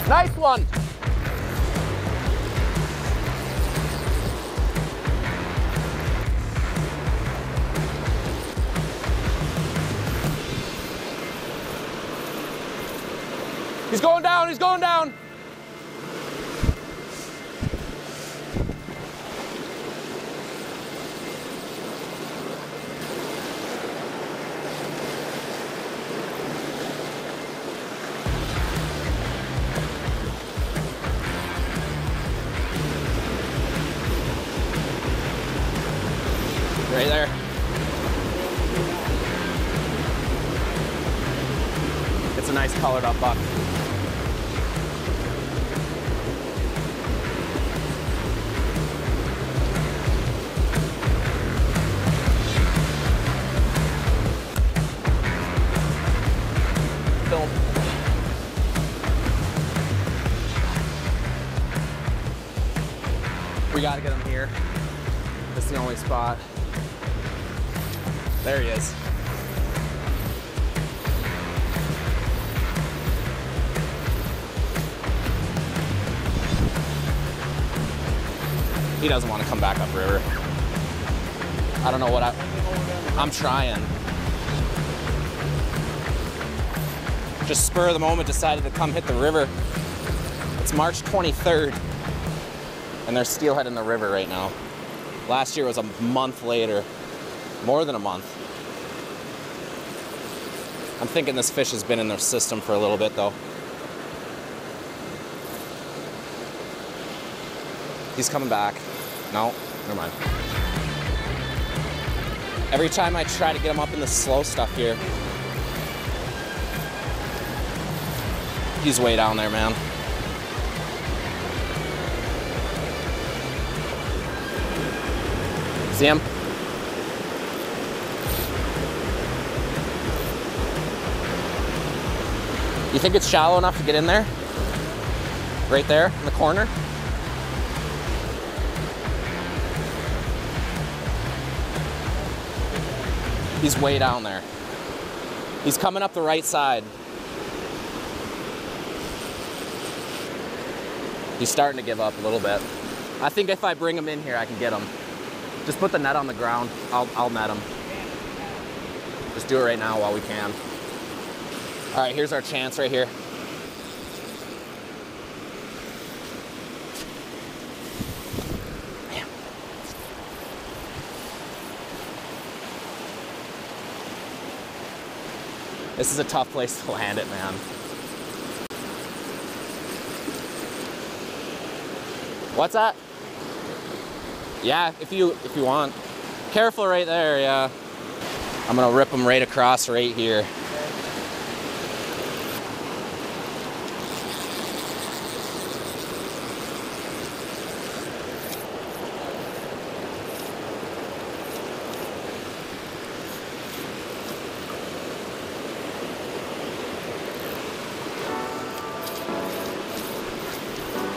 Nice one. He's going down, he's going down. Right there. It's a nice colored up buck. Film. We gotta get him here. This is the only spot. There he is. He doesn't want to come back upriver. I don't know what I'm trying. Just spur of the moment decided to come hit the river. It's March 23rd and there's steelhead in the river right now. Last year was a month later, more than a month. I'm thinking this fish has been in their system for a little bit though. He's coming back. No, never mind. Every time I try to get him up in the slow stuff here, he's way down there, man. See him? You think it's shallow enough to get in there? Right there in the corner? He's way down there. He's coming up the right side. He's starting to give up a little bit. I think if I bring him in here, I can get him. Just put the net on the ground. I'll net him. Just do it right now while we can. All right, here's our chance right here. Man. This is a tough place to land it, man. What's that? Yeah, if you want. Careful right there, yeah. I'm gonna rip them right across right here.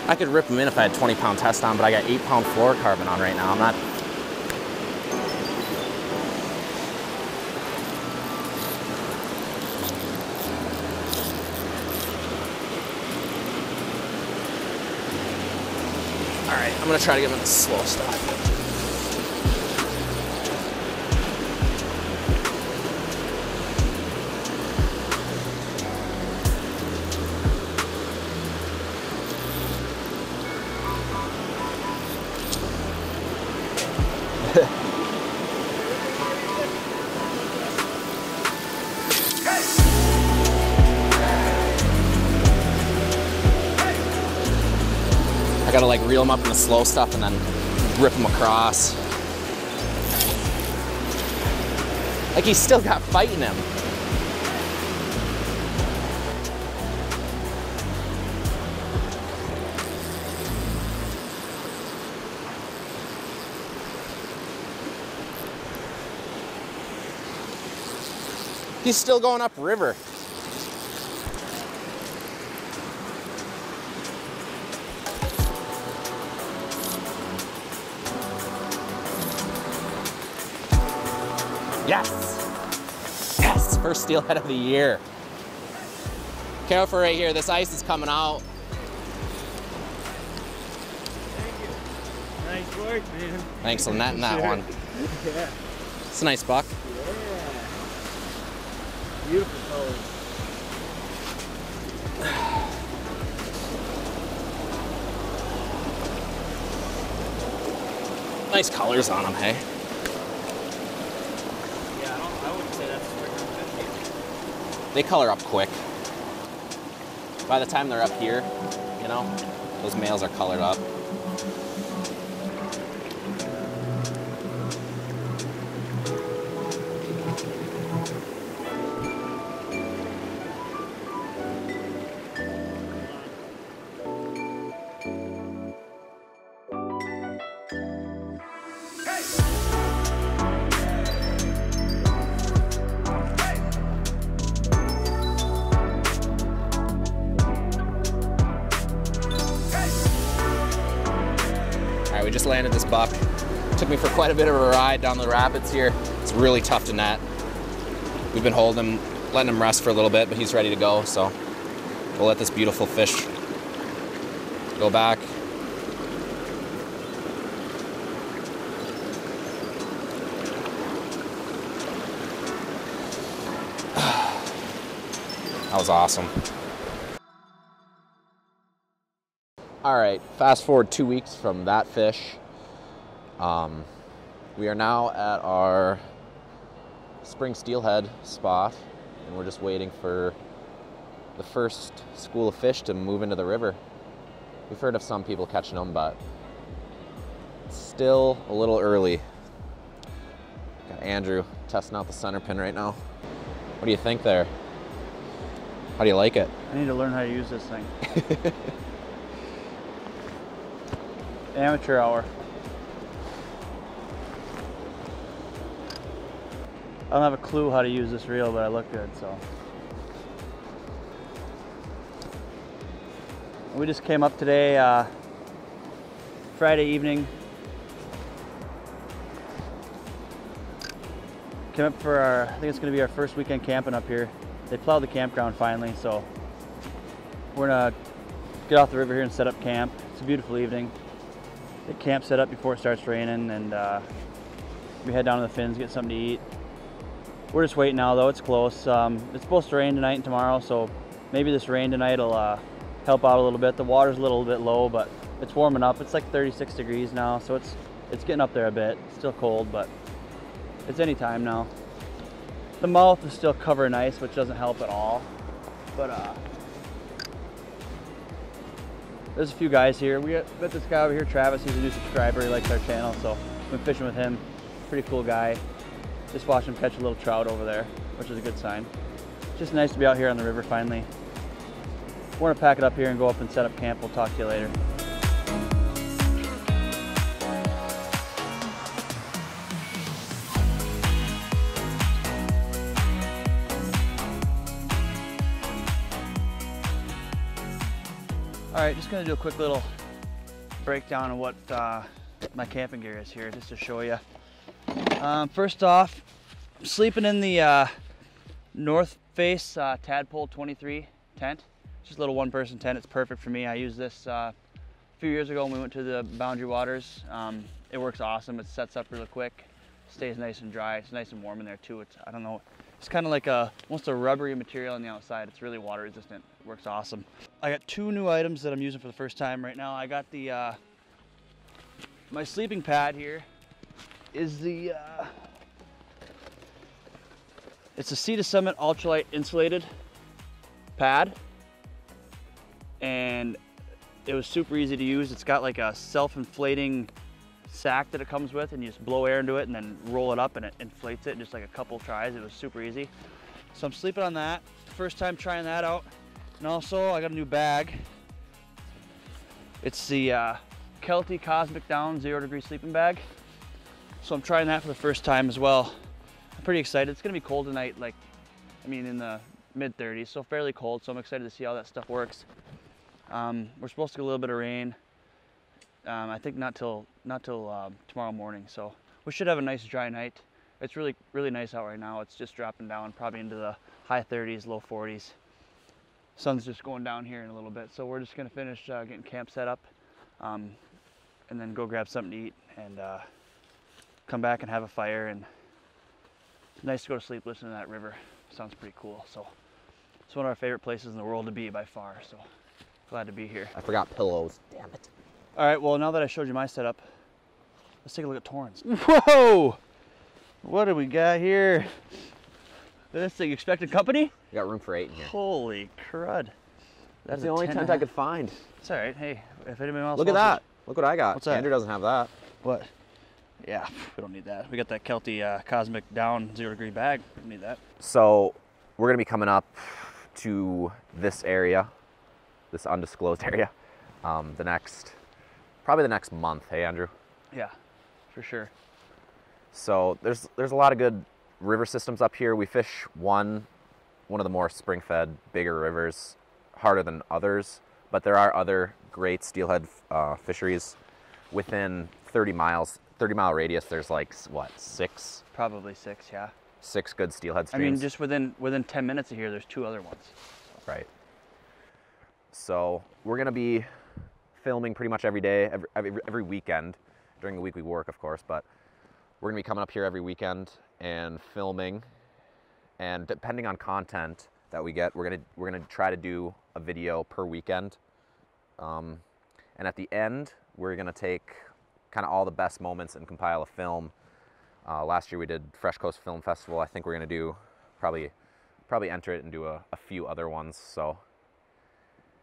I could rip them in if I had 20-pound test on, but I got 8-pound fluorocarbon on right now. I'm not. All right, I'm gonna try to get them in the slow stuff. I gotta like reel him up in the slow stuff and then rip him across. Like he's still got fight in him. He's still going up river. Yes! Yes! First steelhead of the year. Careful right here, this ice is coming out. work, man. Thanks for netting that one. Yeah. It's a nice buck. Yeah. Beautiful colors. Nice colors on them, hey? Yeah, I wouldn't say that's quicker than 50. They color up quick. By the time they're up here, you know, those males are colored up. We just landed this buck. Took me for quite a bit of a ride down the rapids here. It's really tough to net. We've been holding him, letting him rest for a little bit, but he's ready to go, so we'll let this beautiful fish go back. That was awesome. All right, fast forward 2 weeks from that fish. We are now at our spring steelhead spot, and we're just waiting for the first school of fish to move into the river. We've heard of some people catching them, but it's still a little early. Got Andrew testing out the center pin right now. What do you think there? How do you like it? I need to learn how to use this thing. Amateur hour. I don't have a clue how to use this reel, but I look good, so. We just came up today, Friday evening. Came up for our, I think it's gonna be our first weekend camping up here. They plowed the campground finally, so we're gonna get off the river here and set up camp. It's a beautiful evening. The camp set up before it starts raining, and we head down to the fins, get something to eat. We're just waiting now though, it's close. It's supposed to rain tonight and tomorrow, so maybe this rain tonight will help out a little bit. The water's a little bit low, but it's warming up. It's like 36 degrees now, so it's getting up there a bit. It's still cold, but it's any time now. The mouth is still covered in ice, which doesn't help at all. But there's a few guys here. We got this guy over here, Travis. He's a new subscriber. He likes our channel, so I've been fishing with him. Pretty cool guy. Just watched him catch a little trout over there, which is a good sign. Just nice to be out here on the river finally. We're gonna pack it up here and go up and set up camp. We'll talk to you later. All right, just gonna do a quick little breakdown of what my camping gear is here, just to show you. First off, I'm sleeping in the North Face Tadpole 23 tent. Just a little one-person tent. It's perfect for me. I used this a few years ago when we went to the Boundary Waters. It works awesome. It sets up really quick, stays nice and dry. It's nice and warm in there too. I don't know, it's kind of like almost a rubbery material on the outside. It's really water resistant. It works awesome. I got two new items that I'm using for the first time right now. I got the my sleeping pad here is the it's a Sea to Summit ultralight insulated pad, and it was super easy to use. It's got like a self-inflating sack that it comes with, and you just blow air into it and then roll it up and it inflates it in just like a couple tries. It was super easy. So I'm sleeping on that. First time trying that out. And also I got a new bag. It's the Kelty Cosmic Down 0 degree sleeping bag. So I'm trying that for the first time as well. I'm pretty excited. It's gonna be cold tonight, like, I mean, in the mid 30s, so fairly cold. So I'm excited to see how that stuff works. We're supposed to get a little bit of rain. I think not till tomorrow morning. So we should have a nice dry night. It's really nice out right now. It's just dropping down probably into the high 30s, low 40s. Sun's just going down here in a little bit. So we're just gonna finish getting camp set up. and then go grab something to eat and come back and have a fire. And it's nice to go to sleep listening to that river. Sounds pretty cool. So it's one of our favorite places in the world to be by far. So glad to be here. I forgot pillows. Damn it. All right, well, now that I showed you my setup, let's take a look at Torrin's. Whoa! What do we got here? This thing, you expected company? We got room for 8 in here. Holy crud. That's the only tent I could find. It's all right. Hey, if anybody else Look at that. Look what I got. What's that? Andrew doesn't have that. What? Yeah, we don't need that. We got that Kelty Cosmic Down 0 degree bag. We don't need that. So we're gonna be coming up to this area, this undisclosed area, probably the next month. Hey, Andrew. Yeah, for sure. So there's a lot of good river systems up here. We fish one of the more spring-fed, bigger rivers, harder than others, but there are other great steelhead fisheries within 30-mile radius. There's like, what, 6? Probably 6, yeah. 6 good steelhead streams. I mean, just within 10 minutes of here, there's 2 other ones. Right. So we're gonna be filming pretty much every day, every weekend. During the week we work, of course, but we're gonna be coming up here every weekend and filming. And depending on content that we get, we're gonna try to do a video per weekend. And at the end, we're gonna take kind of all the best moments and compile a film. Last year we did Fresh Coast Film Festival. I think we're gonna do probably enter it and do a few other ones. So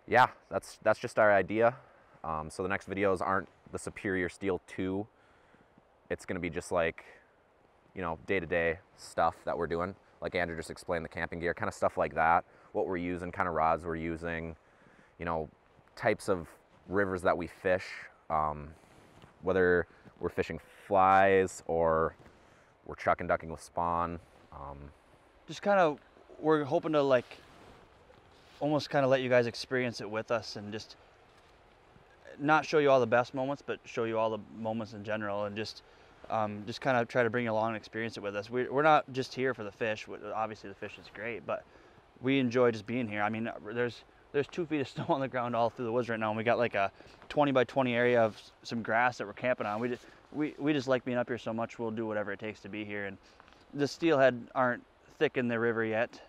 yeah, that's just our idea. So the next videos aren't the Superior Steel 2. It's gonna be just like, you know, day-to-day stuff that we're doing. Like Andrew just explained, the camping gear, kind of stuff like that. What we're using, kind of rods we're using, you know, types of rivers that we fish, whether we're fishing flies or we're chuck and ducking with spawn. Just kind of, we're hoping to like almost kind of let you guys experience it with us and just not show you all the best moments, but show you all the moments in general, and just kind of try to bring you along and experience it with us. We're not just here for the fish. Obviously the fish is great, but we enjoy just being here. I mean, there's 2 feet of snow on the ground all through the woods right now, and we got like a 20 by 20 area of some grass that we're camping on. We just like being up here so much, we'll do whatever it takes to be here. And the steelhead aren't thick in the river yet.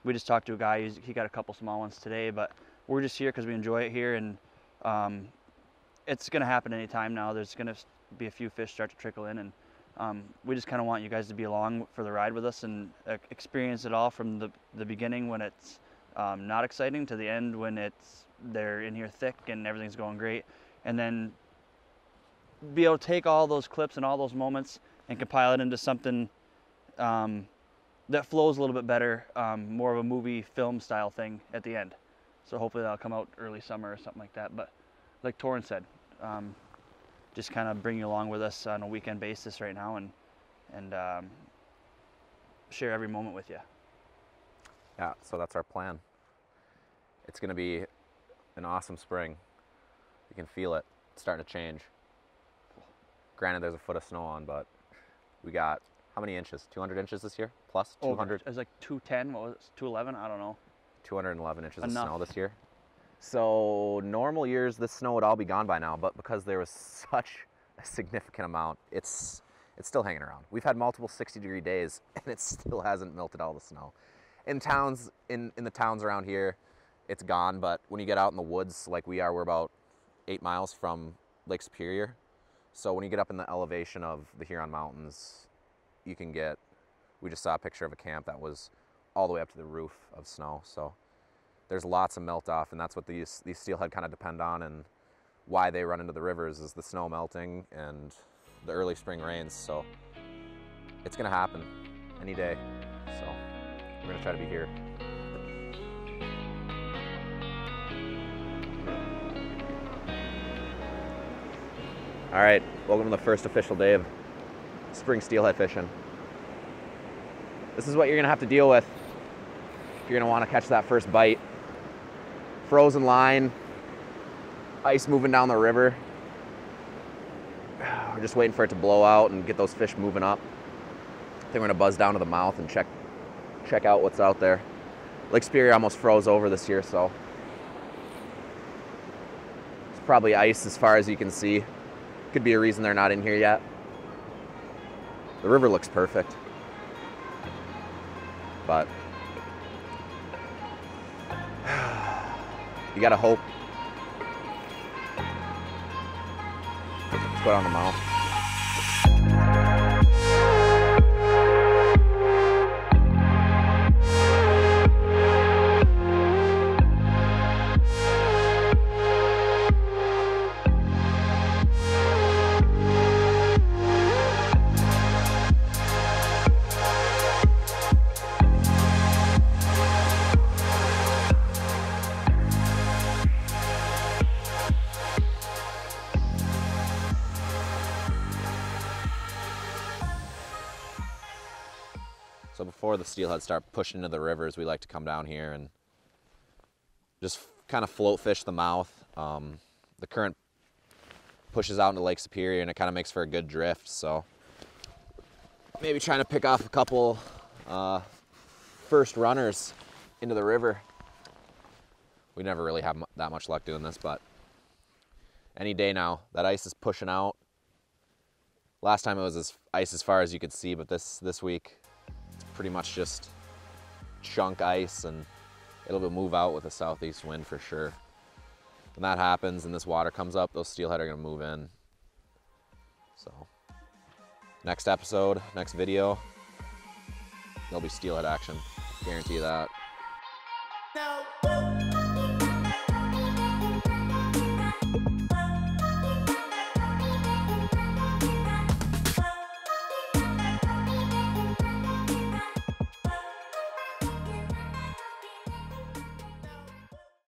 We just talked to a guy, he got a couple small ones today, but we're just here because we enjoy it here, and it's gonna happen anytime now. There's gonna be a few fish start to trickle in, and we just kind of want you guys to be along for the ride with us and experience it all from the beginning when it's not exciting to the end when they're in here thick and everything's going great, and then be able to take all those clips and all those moments and compile it into something that flows a little bit better, more of a movie film style thing at the end. So hopefully that'll come out early summer or something like that. But like Torrin said, just kind of bring you along with us on a weekend basis right now, and share every moment with you. Yeah, so that's our plan. It's gonna be an awesome spring. You can feel it. It's starting to change. Granted, there's a foot of snow on, but we got, how many inches? 200 inches this year? Plus 200? It was like 210, what was it, 211? I don't know. 211 inches of snow this year. So normal years, this snow would all be gone by now, but because there was such a significant amount, it's still hanging around. We've had multiple 60-degree days, and it still hasn't melted all the snow. In towns, in the towns around here, it's gone, but when you get out in the woods like we are, we're about 8 miles from Lake Superior. So when you get up in the elevation of the Huron Mountains, you can get, we just saw a picture of a camp that was all the way up to the roof of snow. So there's lots of melt off, and that's what these steelhead kind of depend on, and why they run into the rivers is the snow melting and the early spring rains. So it's gonna happen any day. So we're gonna try to be here. All right, welcome to the first official day of spring steelhead fishing. This is what you're gonna have to deal with if you're gonna wanna catch that first bite. Frozen line, ice moving down the river. We're just waiting for it to blow out and get those fish moving up. I think we're gonna buzz down to the mouth and check out what's out there. Lake Superior almost froze over this year, so it's Probably ice as far as you can see. Could be a reason they're not in here yet. The river looks perfect. But you gotta hope. Let's go down the mouth. So before the steelhead start pushing into the rivers, we like to come down here and just kind of float fish the mouth. The current pushes out into Lake Superior and it kind of makes for a good drift. So maybe trying to pick off a couple first runners into the river. We never really have that much luck doing this, but any day now, that ice is pushing out. Last time it was ice as far as you could see, but this week, it's pretty much just chunk ice, and it'll move out with a southeast wind for sure. When that happens and this water comes up, those steelhead are gonna move in. So, next episode, next video, there'll be steelhead action. Guarantee that.